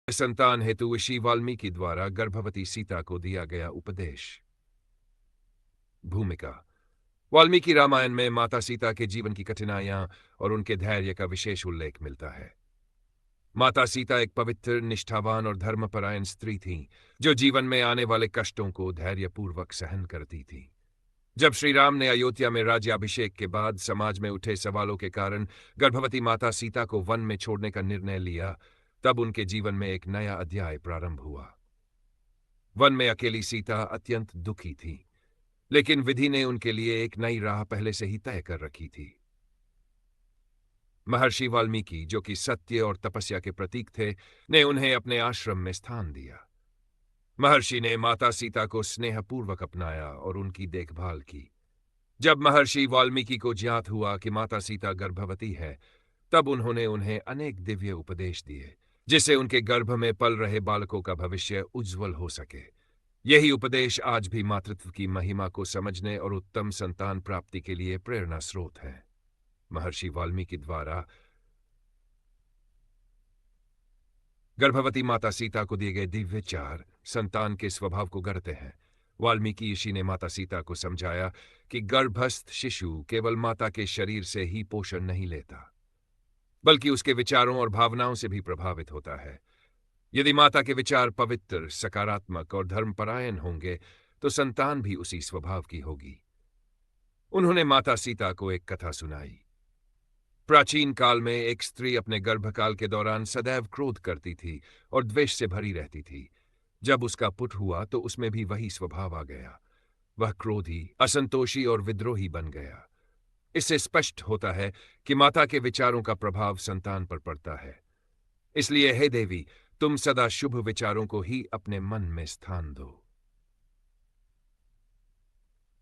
संतान हेतु ऋषि वाल्मीकि द्वारा गर्भवती सीता को दिया गया उपदेश। भूमिका। वाल्मीकि रामायण में माता सीता के जीवन की कठिनाइयां और उनके धैर्य का विशेष उल्लेख मिलता है। माता सीता एक पवित्र, निष्ठावान और धर्मपरायण स्त्री थीं, जो जीवन में आने वाले कष्टों को धैर्यपूर्वक सहन करती थीं। जब श्री राम ने अयोध्या में राज्याभिषेक के बाद समाज में उठे सवालों के कारण गर्भवती माता सीता को वन में छोड़ने का निर्णय लिया, तब उनके जीवन में एक नया अध्याय प्रारंभ हुआ। वन में अकेली सीता अत्यंत दुखी थी, लेकिन विधि ने उनके लिए एक नई राह पहले से ही तय कर रखी थी। महर्षि वाल्मीकि, जो कि सत्य और तपस्या के प्रतीक थे, ने उन्हें अपने आश्रम में स्थान दिया। महर्षि ने माता सीता को स्नेहपूर्वक अपनाया और उनकी देखभाल की। जब महर्षि वाल्मीकि को ज्ञात हुआ कि माता सीता गर्भवती है, तब उन्होंने उन्हें अनेक दिव्य उपदेश दिए, जिससे उनके गर्भ में पल रहे बालकों का भविष्य उज्जवल हो सके। यही उपदेश आज भी मातृत्व की महिमा को समझने और उत्तम संतान प्राप्ति के लिए प्रेरणा स्रोत है। महर्षि वाल्मीकि द्वारा गर्भवती माता सीता को दिए गए दिव्य चार संतान के स्वभाव को गढ़ते हैं। वाल्मीकि ऋषि ने माता सीता को समझाया कि गर्भस्थ शिशु केवल माता के शरीर से ही पोषण नहीं लेता, बल्कि उसके विचारों और भावनाओं से भी प्रभावित होता है। यदि माता के विचार पवित्र, सकारात्मक और धर्मपरायण होंगे, तो संतान भी उसी स्वभाव की होगी। उन्होंने माता सीता को एक कथा सुनाई। प्राचीन काल में एक स्त्री अपने गर्भकाल के दौरान सदैव क्रोध करती थी और द्वेष से भरी रहती थी। जब उसका पुत्र हुआ तो उसमें भी वही स्वभाव आ गया। वह क्रोधी, असंतोषी और विद्रोही बन गया। इससे स्पष्ट होता है कि माता के विचारों का प्रभाव संतान पर पड़ता है। इसलिए हे देवी, तुम सदा शुभ विचारों को ही अपने मन में स्थान दो।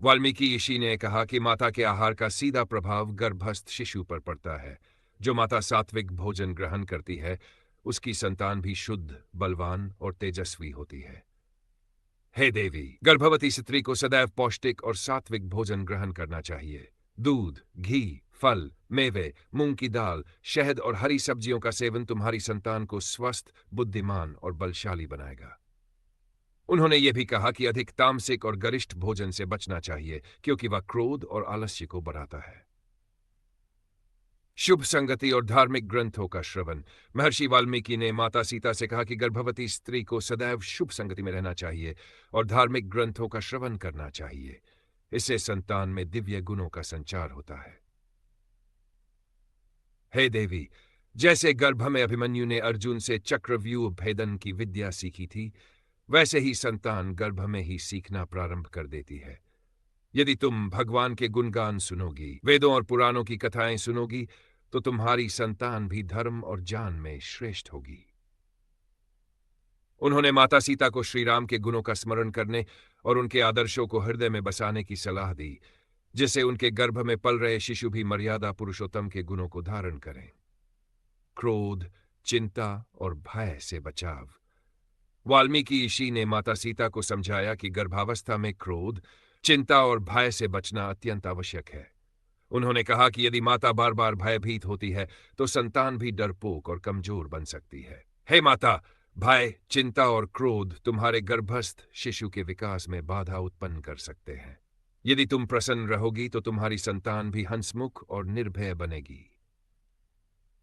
वाल्मीकि ऋषि ने कहा कि माता के आहार का सीधा प्रभाव गर्भस्थ शिशु पर पड़ता है। जो माता सात्विक भोजन ग्रहण करती है, उसकी संतान भी शुद्ध, बलवान और तेजस्वी होती है। हे देवी, गर्भवती स्त्री को सदैव पौष्टिक और सात्विक भोजन ग्रहण करना चाहिए। दूध, घी, फल, मेवे, मूंग की दाल, शहद और हरी सब्जियों का सेवन तुम्हारी संतान को स्वस्थ, बुद्धिमान और बलशाली बनाएगा। उन्होंने ये भी कहा कि अधिक तामसिक और गरिष्ठ भोजन से बचना चाहिए, क्योंकि वह क्रोध और आलस्य को बढ़ाता है। शुभ संगति और धार्मिक ग्रंथों का श्रवण। महर्षि वाल्मीकि ने माता सीता से कहा कि गर्भवती स्त्री को सदैव शुभ संगति में रहना चाहिए और धार्मिक ग्रंथों का श्रवण करना चाहिए। इससे संतान में दिव्य गुणों का संचार होता है। हे देवी, जैसे गर्भ में अभिमन्यु ने अर्जुन से चक्रव्यूह भेदन की विद्या सीखी थी, वैसे ही संतान गर्भ में ही सीखना प्रारंभ कर देती है। यदि तुम भगवान के गुणगान सुनोगी, वेदों और पुराणों की कथाएं सुनोगी, तो तुम्हारी संतान भी धर्म और ज्ञान में श्रेष्ठ होगी। उन्होंने माता सीता को श्री राम के गुणों का स्मरण करने और उनके आदर्शों को हृदय में बसाने की सलाह दी, जिससे उनके गर्भ में पल रहे शिशु भी मर्यादा पुरुषोत्तम के गुणों को धारण करें। क्रोध, चिंता और भय से बचाव। वाल्मीकि ऋषि ने माता सीता को समझाया कि गर्भावस्था में क्रोध, चिंता और भय से बचना अत्यंत आवश्यक है। उन्होंने कहा कि यदि माता बार बार भयभीत होती है, तो संतान भी डरपोक और कमजोर बन सकती है। हे माता, भय, चिंता और क्रोध तुम्हारे गर्भस्थ शिशु के विकास में बाधा उत्पन्न कर सकते हैं। यदि तुम प्रसन्न रहोगी, तो तुम्हारी संतान भी हंसमुख और निर्भय बनेगी।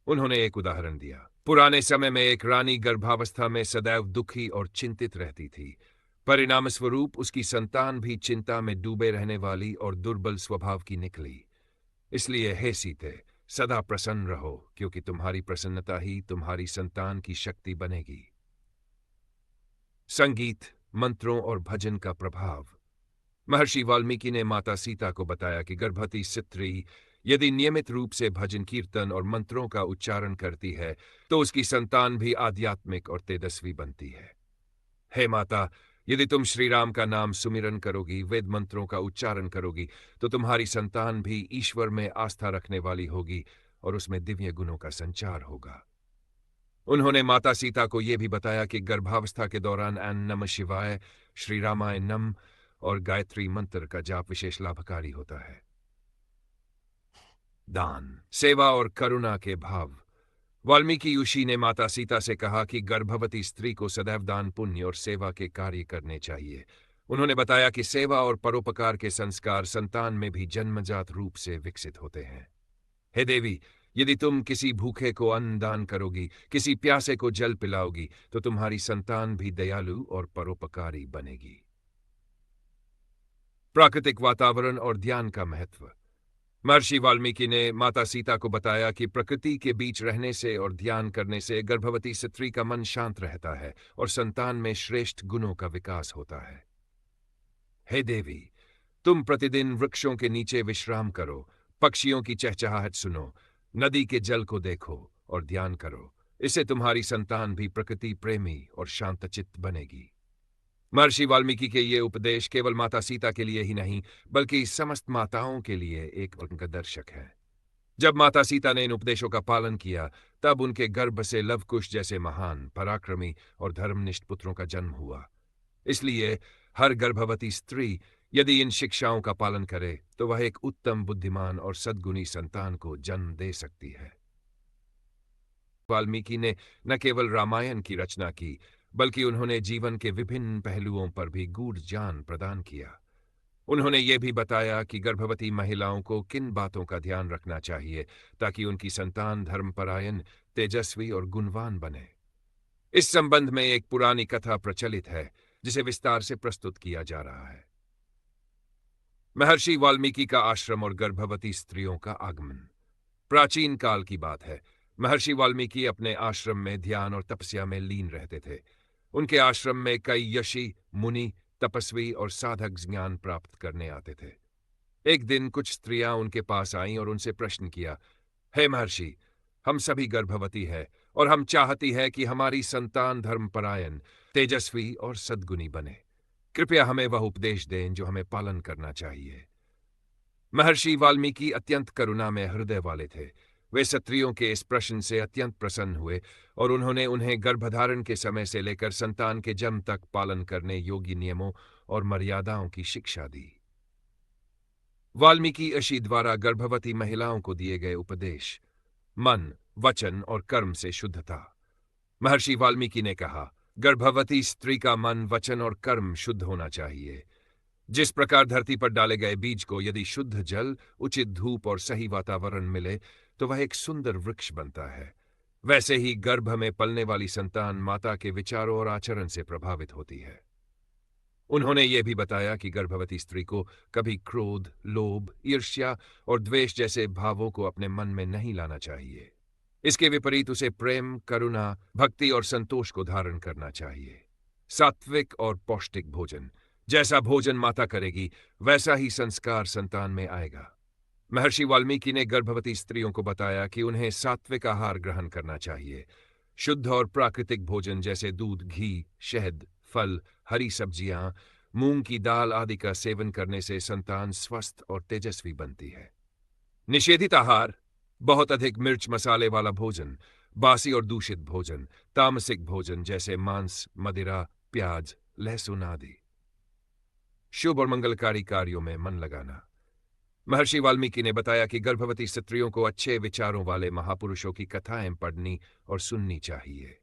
उन्होंने एक उदाहरण दिया। पुराने समय में एक रानी गर्भावस्था में सदैव दुखी और चिंतित रहती थी। परिणाम स्वरूप उसकी संतान भी चिंता में डूबे रहने वाली और दुर्बल स्वभाव की निकली। इसलिए हे सीते, सदा प्रसन्न रहो, क्योंकि तुम्हारी प्रसन्नता ही तुम्हारी संतान की शक्ति बनेगी। संगीत, मंत्रों और भजन का प्रभाव। महर्षि वाल्मीकि ने माता सीता को बताया कि गर्भवती स्त्री यदि नियमित रूप से भजन, कीर्तन और मंत्रों का उच्चारण करती है, तो उसकी संतान भी आध्यात्मिक और तेजस्वी बनती है। हे माता, यदि तुम श्री राम का नाम सुमिरन करोगी, वेद मंत्रों का उच्चारण करोगी, तो तुम्हारी संतान भी ईश्वर में आस्था रखने वाली होगी और उसमें दिव्य गुणों का संचार होगा। उन्होंने माता सीता को यह भी बताया कि गर्भावस्था के दौरान ऐन नमः शिवाय, श्री रामाय नम और गायत्री मंत्र का जाप विशेष लाभकारी होता है। दान, सेवा और करुणा के भाव। वाल्मीकि ऋषि ने माता सीता से कहा कि गर्भवती स्त्री को सदैव दान, पुण्य और सेवा के कार्य करने चाहिए। उन्होंने बताया कि सेवा और परोपकार के संस्कार संतान में भी जन्मजात रूप से विकसित होते हैं। हे देवी, यदि तुम किसी भूखे को अन्न दान करोगी, किसी प्यासे को जल पिलाओगी, तो तुम्हारी संतान भी दयालु और परोपकारी बनेगी। प्राकृतिक वातावरण और ध्यान का महत्व। महर्षि वाल्मीकि ने माता सीता को बताया कि प्रकृति के बीच रहने से और ध्यान करने से गर्भवती स्त्री का मन शांत रहता है और संतान में श्रेष्ठ गुणों का विकास होता है। हे देवी, तुम प्रतिदिन वृक्षों के नीचे विश्राम करो, पक्षियों की चहचहाहट सुनो, नदी के जल को देखो और ध्यान करो। इससे तुम्हारी संतान भी प्रकृति प्रेमी और शांतचित्त बनेगी। महर्षि वाल्मीकि के ये उपदेश केवल माता सीता के लिए ही नहीं, बल्कि समस्त माताओं के लिए एक मार्गदर्शक है। जब माता सीता ने इन उपदेशों का पालन किया, तब उनके गर्भ से लवकुश जैसे महान, पराक्रमी और धर्मनिष्ठ पुत्रों का जन्म हुआ। इसलिए हर गर्भवती स्त्री यदि इन शिक्षाओं का पालन करे, तो वह एक उत्तम, बुद्धिमान और सद्गुणी संतान को जन्म दे सकती है। वाल्मीकि ने न केवल रामायण की रचना की, बल्कि उन्होंने जीवन के विभिन्न पहलुओं पर भी गूढ़ ज्ञान प्रदान किया। उन्होंने ये भी बताया कि गर्भवती महिलाओं को किन बातों का ध्यान रखना चाहिए ताकि उनकी संतान धर्मपरायण, तेजस्वी और गुणवान बने। इस संबंध में एक पुरानी कथा प्रचलित है, जिसे विस्तार से प्रस्तुत किया जा रहा है। महर्षि वाल्मीकि का आश्रम और गर्भवती स्त्रियों का आगमन। प्राचीन काल की बात है। महर्षि वाल्मीकि अपने आश्रम में ध्यान और तपस्या में लीन रहते थे। उनके आश्रम में कई यशी, मुनि, तपस्वी और साधक ज्ञान प्राप्त करने आते थे। एक दिन कुछ स्त्रियां उनके पास आईं और उनसे प्रश्न किया, हे महर्षि, हम सभी गर्भवती है और हम चाहती है कि हमारी संतान धर्मपरायण, तेजस्वी और सद्गुणी बने। कृपया हमें वह उपदेश दें जो हमें पालन करना चाहिए। महर्षि वाल्मीकि अत्यंत करुणामय हृदय वाले थे। वे स्त्रियों के इस प्रश्न से अत्यंत प्रसन्न हुए और उन्होंने उन्हें गर्भधारण के समय से लेकर संतान के जन्म तक पालन करने योग्य नियमों और मर्यादाओं की शिक्षा दी। वाल्मीकि ऋषि द्वारा गर्भवती महिलाओं को दिए गए उपदेश। मन, वचन और कर्म से शुद्धता। महर्षि वाल्मीकि ने कहा, गर्भवती स्त्री का मन, वचन और कर्म शुद्ध होना चाहिए। जिस प्रकार धरती पर डाले गए बीज को यदि शुद्ध जल, उचित धूप और सही वातावरण मिले तो वह एक सुंदर वृक्ष बनता है, वैसे ही गर्भ में पलने वाली संतान माता के विचारों और आचरण से प्रभावित होती है। उन्होंने ये भी बताया कि गर्भवती स्त्री को कभी क्रोध, लोभ, ईर्ष्या और द्वेष जैसे भावों को अपने मन में नहीं लाना चाहिए। इसके विपरीत उसे प्रेम, करुणा, भक्ति और संतोष को धारण करना चाहिए। सात्विक और पौष्टिक भोजन। जैसा भोजन माता करेगी, वैसा ही संस्कार संतान में आएगा। महर्षि वाल्मीकि ने गर्भवती स्त्रियों को बताया कि उन्हें सात्विक आहार ग्रहण करना चाहिए। शुद्ध और प्राकृतिक भोजन जैसे दूध, घी, शहद, फल, हरी सब्जियां, मूंग की दाल आदि का सेवन करने से संतान स्वस्थ और तेजस्वी बनती है। निषेधित आहार, बहुत अधिक मिर्च मसाले वाला भोजन, बासी और दूषित भोजन, तामसिक भोजन जैसे मांस, मदिरा, प्याज, लहसुन आदि। शुभ और मंगलकारी कार्यों में मन लगाना। महर्षि वाल्मीकि ने बताया कि गर्भवती स्त्रियों को अच्छे विचारों वाले महापुरुषों की कथाएं पढ़नी और सुननी चाहिए।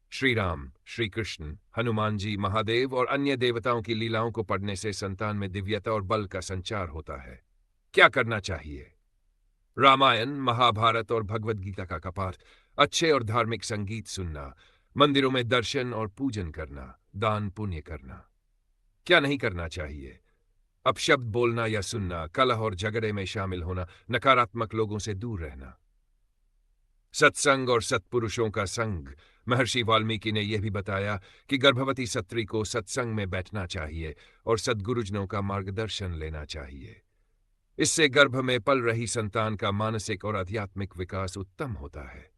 श्री राम, श्री कृष्ण, हनुमान जी, महादेव और अन्य देवताओं की लीलाओं को पढ़ने से संतान में दिव्यता और बल का संचार होता है। क्या करना चाहिए? रामायण, महाभारत और भगवद गीता का पाठ, अच्छे और धार्मिक संगीत सुनना, मंदिरों में दर्शन और पूजन करना, दान पुण्य करना। क्या नहीं करना चाहिए? अपशब्द बोलना या सुनना, कलह और झगड़े में शामिल होना, नकारात्मक लोगों से दूर रहना। सत्संग और सत्पुरुषों का संग। महर्षि वाल्मीकि ने यह भी बताया कि गर्भवती स्त्री को सत्संग में बैठना चाहिए और सद्गुरुजनों का मार्गदर्शन लेना चाहिए। इससे गर्भ में पल रही संतान का मानसिक और आध्यात्मिक विकास उत्तम होता है।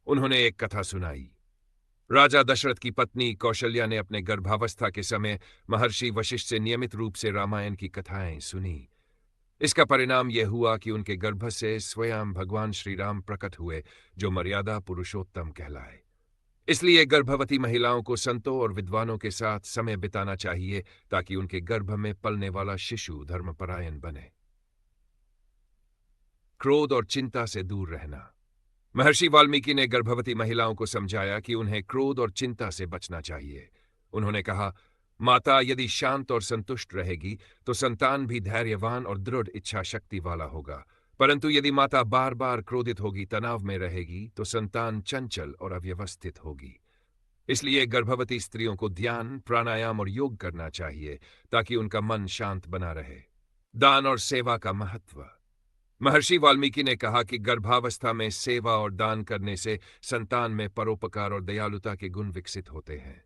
उन्होंने एक कथा सुनाई। राजा दशरथ की पत्नी कौशल्या ने अपने गर्भावस्था के समय महर्षि वशिष्ठ से नियमित रूप से रामायण की कथाएं सुनी। इसका परिणाम यह हुआ कि उनके गर्भ से स्वयं भगवान श्री राम प्रकट हुए, जो मर्यादा पुरुषोत्तम कहलाए। इसलिए गर्भवती महिलाओं को संतों और विद्वानों के साथ समय बिताना चाहिए ताकि उनके गर्भ में पलने वाला शिशु धर्मपरायण बने। क्रोध और चिंता से दूर रहना। महर्षि वाल्मीकि ने गर्भवती महिलाओं को समझाया कि उन्हें क्रोध और चिंता से बचना चाहिए। उन्होंने कहा, माता यदि शांत और संतुष्ट रहेगी तो संतान भी धैर्यवान और दृढ़ इच्छा शक्ति वाला होगा। परंतु यदि माता बार बार क्रोधित होगी, तनाव में रहेगी, तो संतान चंचल और अव्यवस्थित होगी। इसलिए गर्भवती स्त्रियों को ध्यान, प्राणायाम और योग करना चाहिए ताकि उनका मन शांत बना रहे। दान और सेवा का महत्व। महर्षि वाल्मीकि ने कहा कि गर्भावस्था में सेवा और दान करने से संतान में परोपकार और दयालुता के गुण विकसित होते हैं।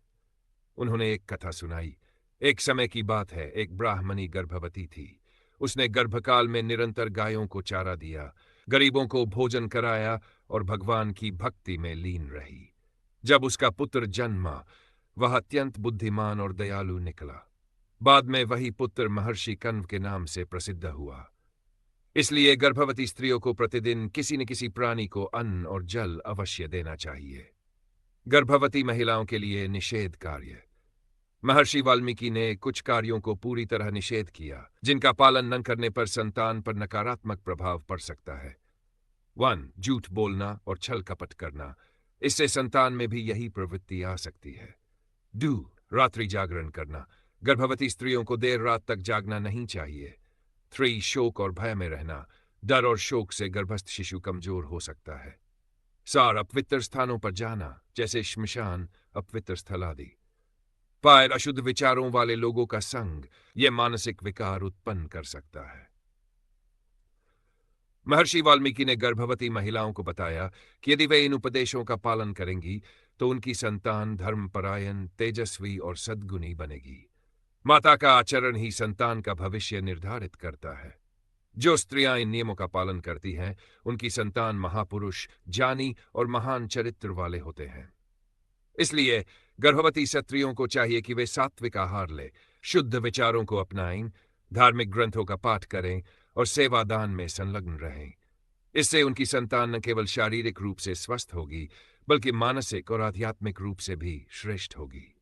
उन्होंने एक कथा सुनाई। एक समय की बात है, एक ब्राह्मणी गर्भवती थी। उसने गर्भकाल में निरंतर गायों को चारा दिया, गरीबों को भोजन कराया और भगवान की भक्ति में लीन रही। जब उसका पुत्र जन्मा, वह अत्यंत बुद्धिमान और दयालु निकला। बाद में वही पुत्र महर्षि कण्व के नाम से प्रसिद्ध हुआ। इसलिए गर्भवती स्त्रियों को प्रतिदिन किसी न किसी प्राणी को अन्न और जल अवश्य देना चाहिए। गर्भवती महिलाओं के लिए निषेध कार्य। महर्षि वाल्मीकि ने कुछ कार्यों को पूरी तरह निषेध किया, जिनका पालन न करने पर संतान पर नकारात्मक प्रभाव पड़ सकता है। 1. झूठ बोलना और छल कपट करना। इससे संतान में भी यही प्रवृत्ति आ सकती है। 2. रात्रि जागरण करना। गर्भवती स्त्रियों को देर रात तक जागना नहीं चाहिए। 3. शोक और भय में रहना। डर और शोक से गर्भस्थ शिशु कमजोर हो सकता है। 4. अपवित्र स्थानों पर जाना, जैसे श्मशान, अपवित्र स्थल आदि। 5. अशुद्ध विचारों वाले लोगों का संग, यह मानसिक विकार उत्पन्न कर सकता है। महर्षि वाल्मीकि ने गर्भवती महिलाओं को बताया कि यदि वे इन उपदेशों का पालन करेंगी तो उनकी संतान धर्मपरायण, तेजस्वी और सद्गुणी बनेगी। माता का आचरण ही संतान का भविष्य निर्धारित करता है। जो स्त्रियां इन नियमों का पालन करती हैं, उनकी संतान महापुरुष, ज्ञानी और महान चरित्र वाले होते हैं। इसलिए गर्भवती स्त्रियों को चाहिए कि वे सात्विक आहार लें, शुद्ध विचारों को अपनाएं, धार्मिक ग्रंथों का पाठ करें और सेवादान में संलग्न रहें। इससे उनकी संतान न केवल शारीरिक रूप से स्वस्थ होगी, बल्कि मानसिक और आध्यात्मिक रूप से भी श्रेष्ठ होगी।